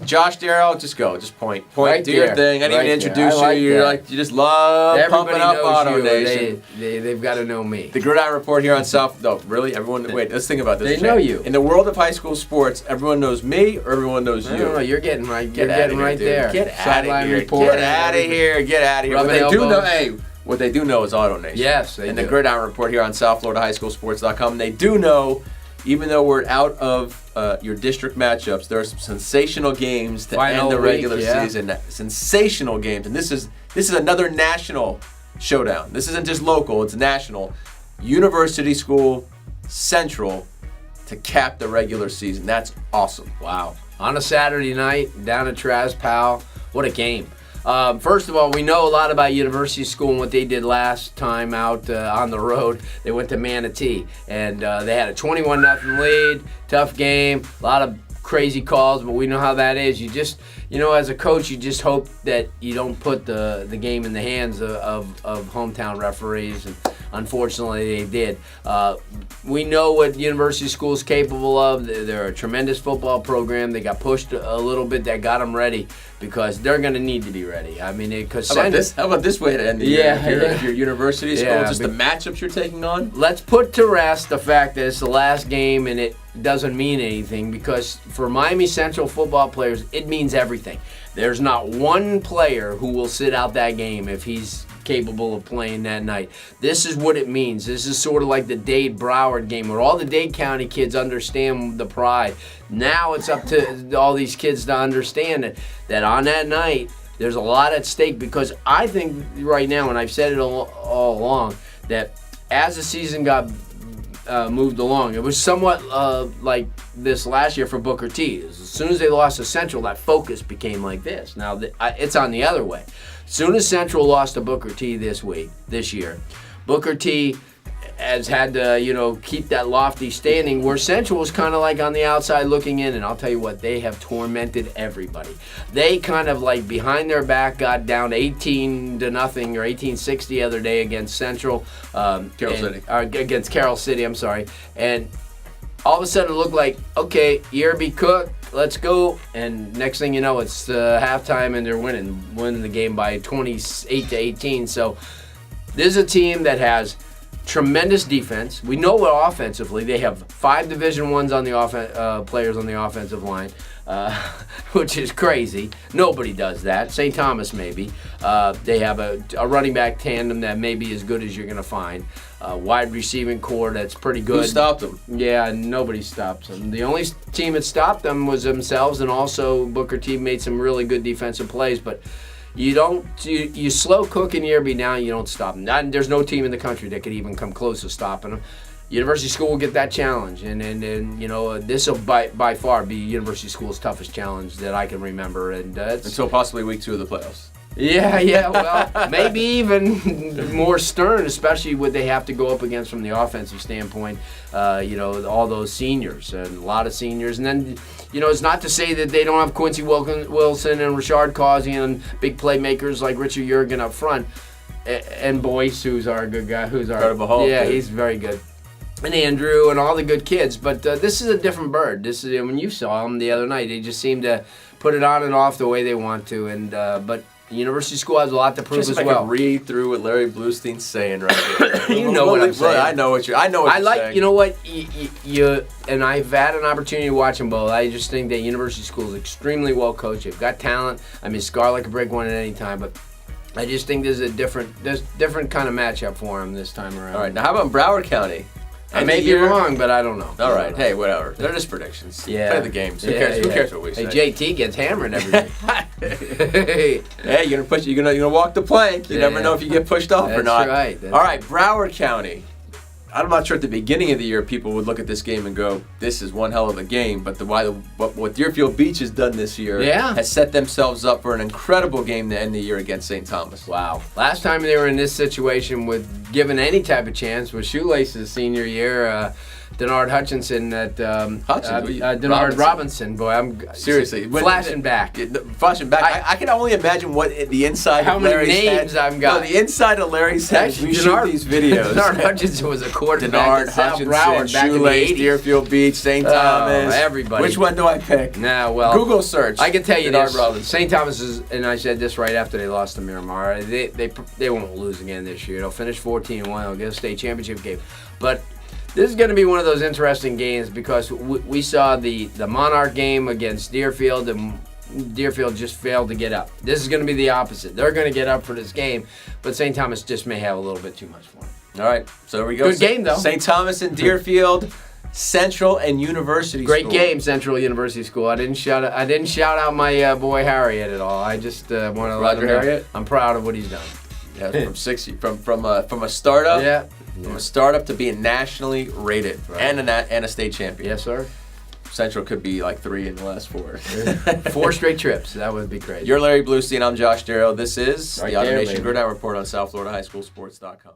Josh Darrell, just go. Just point. Right do there. your thing. I didn't even introduce you. You're like, you just love Everybody pumping up knows Auto you. Nation. They've got to know me. The Gridiron Report here on South. No, really? Everyone. Wait, let's think about this. They know you. In the world of high school sports, everyone knows me or everyone knows you. No, you're getting right. Get You're getting here, right dude. there. Get out of Sideline here. report. Get out of here. Get out of here. Rubbing What they do know, elbows. what they do know is Auto Nation. Yes, they and do. the Gridiron Report here on SouthFloridaHighSchoolSports.com. They do know, even though we're out of your district matchups, there are some sensational games to end the regular season. Sensational games, and this is another national showdown. This isn't just local; it's national. University School Central to cap the regular season. That's awesome. Wow! On a Saturday night down at Traz Powell, what a game! First of all, we know a lot about University School and what they did last time out on the road. They went to Manatee, and they had a 21-0 lead. Tough game, a lot of crazy calls, but we know how that is. You just, as a coach, you just hope that you don't put the game in the hands of hometown referees, and unfortunately they did. We know what University School is capable of. They're a tremendous football program. They got pushed a little bit. That got them ready, because they're going to need to be ready. I mean, because how about this way to end the year? If you're University School, just the matchups you're taking on. Let's put to rest the fact that it's the last game and it doesn't mean anything, because for Miami Central football players, it means everything. There's not one player who will sit out that game if he's capable of playing that night. This is what it means. This is sort of like the Dade-Broward game, where all the Dade County kids understand the pride. Now it's up to all these kids to understand that on that night, there's a lot at stake, because I think right now, and I've said it all along, that as the season got moved along, it was somewhat like this last year for Booker T. As soon as they lost to Central, that focus became like this. Now it's on the other way. As soon as Central lost to Booker T this year, Booker T has had to, keep that lofty standing, where Central was kind of like on the outside looking in. And I'll tell you what, they have tormented everybody. They kind of like behind their back got down 18-0 or 18-6 the other day against Central. Against Carroll City, I'm sorry. And all of a sudden it looked like, okay, Yerby Cook, let's go. And next thing you know, it's halftime and they're winning the game by 28-18. So this is a team that has tremendous defense. We know what offensively, they have 5 Division I's on the players on the offensive line, which is crazy. Nobody does that. St. Thomas maybe. They have a running back tandem that may be as good as you're going to find. Wide receiving core that's pretty good. Who stopped them? Yeah, nobody stopped them. The only team that stopped them was themselves, and also Booker T made some really good defensive plays, but you slow cook in Yerby now, you don't stop them. There's no team in the country that could even come close to stopping them. University School will get that challenge, and this will by far be University School's toughest challenge that I can remember, and until possibly week 2 of the playoffs. Yeah, well, maybe even more stern, especially what they have to go up against from the offensive standpoint. All those seniors, and a lot of seniors. And then, it's not to say that they don't have Quincy Wilson and Rashard Causey and big playmakers like Richard Jurgen up front. And Boyce, who's our good guy, he's very good. And Andrew and all the good kids. But this is a different bird. This is when you saw them the other night, they just seem to put it on and off the way they want to. And but University School has a lot to prove as well. I can read through what Larry Bluestein's saying right there. You know what I'm saying. I know what you're saying. You know what? You and I've had an opportunity to watch them both. I just think that University School is extremely well coached. They've got talent. I mean, scar like a brick one at any time, but I just think there's different kind of matchup for them this time around. All right, now how about Broward County? I may be wrong, but I don't know. All right, hey, whatever. They're just predictions. Yeah. Play the games. Who cares? Who cares what we say? Hey, JT gets hammered every day. Hey, you're gonna walk the plank. You never know if you get pushed off or not. That's right. All right, Broward County. I'm not sure at the beginning of the year people would look at this game and go, "This is one hell of a game." But what Deerfield Beach has done this year has set themselves up for an incredible game to end the year against St. Thomas. Wow! Last time they were in this situation with given any type of chance was Shoelace's senior year. Denard Hutchinson at Denard Robinson. Robinson. Boy, I'm seriously flashing back. Flashing back. I can only imagine what the inside how of many Larry's names head, I've got. No, the inside of Larry's head. We shoot these videos. Denard Hutchinson was a quarterback Denard at South Hutchinson, Broward back in the Shoelace, 80s. Deerfield Beach, St. Thomas. Everybody. Which one do I pick? Nah, well, Google search. I can tell you Denard this. Robinson. St. Thomas is, and I said this right after they lost to Miramar. They won't lose again this year. They'll finish 14-1. They'll get a state championship game. But this is going to be one of those interesting games because we saw the Monarch game against Deerfield, and Deerfield just failed to get up. This is going to be the opposite. They're going to get up for this game, but St. Thomas just may have a little bit too much for them. All right, so there we go. Good game, though. St. Thomas and Deerfield, Central and University Great School. game, Central University School. I didn't shout out my boy Harriet at all. I just want to let him know Harriet? I'm proud of what he's done. Yeah, from a startup. Yeah. From a startup to being nationally rated and a state champion. Yes, sir. Central could be like 3 in the last 4. 4 straight trips. That would be crazy. You're Larry Bluestein. I'm Josh Darrow. This is Right the there, Automation baby. Gridiron Report on SouthFloridaHighSchoolSports.com.